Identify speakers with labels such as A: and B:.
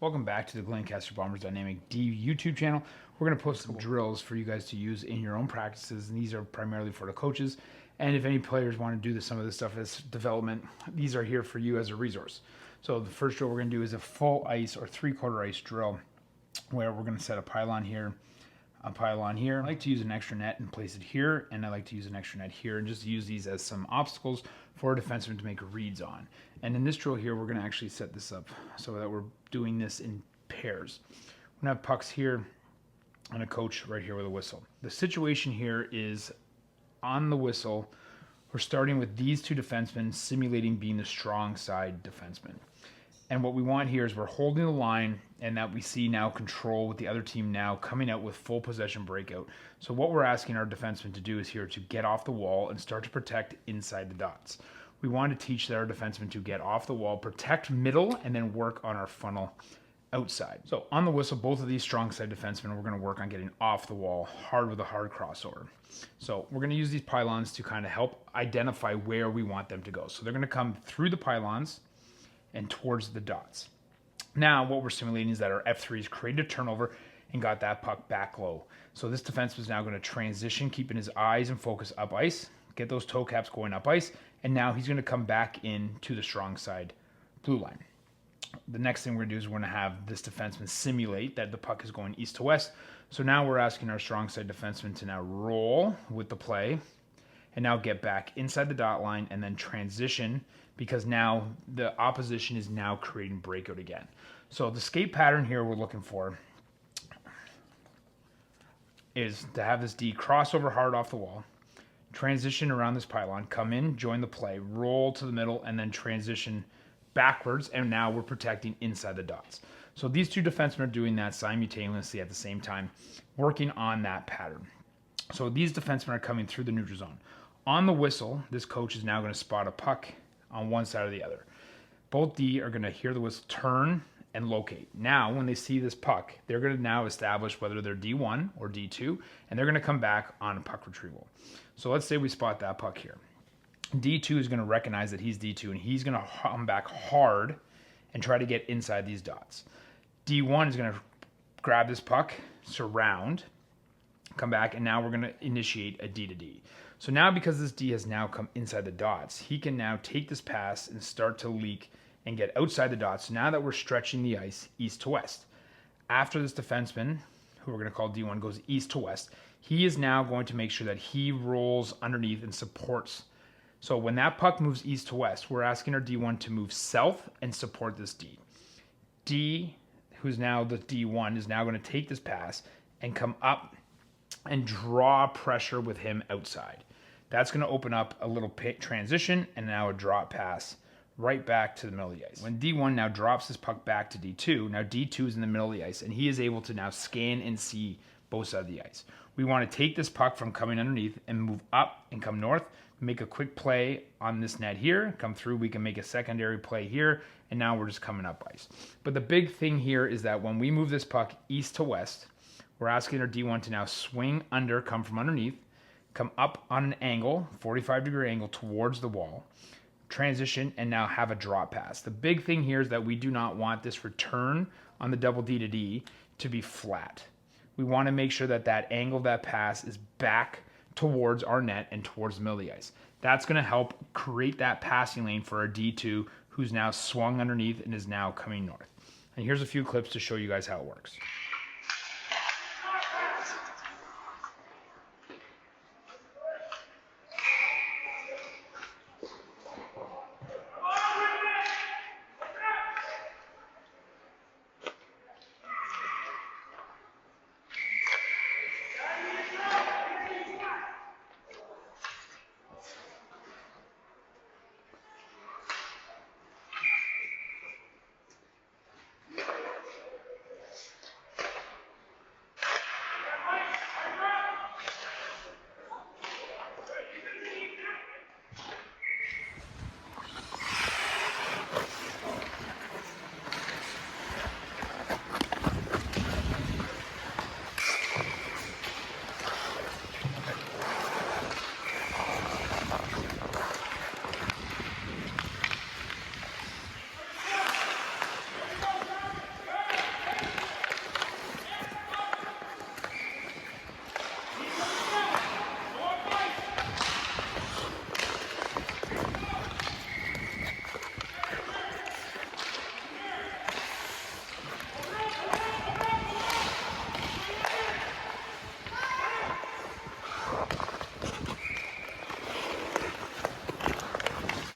A: Welcome back to the Lancaster Bombers Dynamic D YouTube channel. We're going to post some drills for you guys to use in your own practices, and these are primarily for the coaches. And if any players want to do some of this stuff as development, these are here for you as a resource. So the first drill we're going to do is a full ice or 3/4 ice drill, where we're going to set a pylon here, a pylon here. I like to use an extra net and place it here, and I like to use an extra net here and just use these as some obstacles for a defenseman to make reads on. And in this drill here, we're going to actually set this up so that we're doing this in pairs. We're going to have pucks here and a coach right here with a whistle. The situation here is on the whistle, we're starting with these two defensemen simulating being the strong side defenseman. And what we want here is we're holding the line, and that we see now control with the other team now coming out with full possession breakout. So what we're asking our defensemen to do is here to get off the wall and start to protect inside the dots. We want to teach our defensemen to get off the wall, protect middle, and then work on our funnel outside. So on the whistle, both of these strong side defensemen, we're going to work on getting off the wall hard with a hard crossover. So we're going to use these pylons to kind of help identify where we want them to go. So they're going to come through the pylons and towards the dots. Now what we're simulating is that our F3s created a turnover and got that puck back low. So this defenseman is now going to transition, keeping his eyes and focus up ice, get those toe caps going up ice, and now he's going to come back in to the strong side blue line. The next thing we're going to do is we're going to have this defenseman simulate that the puck is going east to west. So now we're asking our strong side defenseman to now roll with the play and now get back inside the dot line and then transition, because now the opposition is now creating breakout again. So the skate pattern here we're looking for is to have this D crossover hard off the wall, transition around this pylon, come in, join the play, roll to the middle, and then transition backwards, and now we're protecting inside the dots. So these two defensemen are doing that simultaneously at the same time, working on that pattern. So these defensemen are coming through the neutral zone. On the whistle, this coach is now going to spot a puck on one side or the other. Both D are going to hear the whistle, turn, and locate. Now, when they see this puck, they're going to now establish whether they're D1 or D2, and they're going to come back on a puck retrieval. So let's say we spot that puck here. D2 is going to recognize that he's D2, and he's going to come back hard and try to get inside these dots. D1 is going to grab this puck, surround, come back, and now we're going to initiate a D to D. So now, because this D has now come inside the dots, he can now take this pass and start to leak and get outside the dots. So now that we're stretching the ice east to west, after this defenseman, who we're going to call D1, goes east to west, he is now going to make sure that he rolls underneath and supports. So when that puck moves east to west, we're asking our D1 to move south and support this D. D, who's now the D1, is now going to take this pass and come up and draw pressure with him outside. That's going to open up a little transition and now a drop pass right back to the middle of the ice. When D1 now drops this puck back to D2, now D2 is in the middle of the ice, and he is able to now scan and see both sides of the ice. We want to take this puck from coming underneath and move up and come north, make a quick play on this net here, come through, we can make a secondary play here, and now we're just coming up ice. But the big thing here is that when we move this puck east to west, we're asking our D1 to now swing under, come from underneath, come up on an angle, 45-degree angle towards the wall, transition, and now have a drop pass. The big thing here is that we do not want this return on the double D to D to be flat. We want to make sure that that angle of that pass is back towards our net and towards the middle of the ice. That's going to help create that passing lane for our D2, who's now swung underneath and is now coming north. And here's a few clips to show you guys how it works.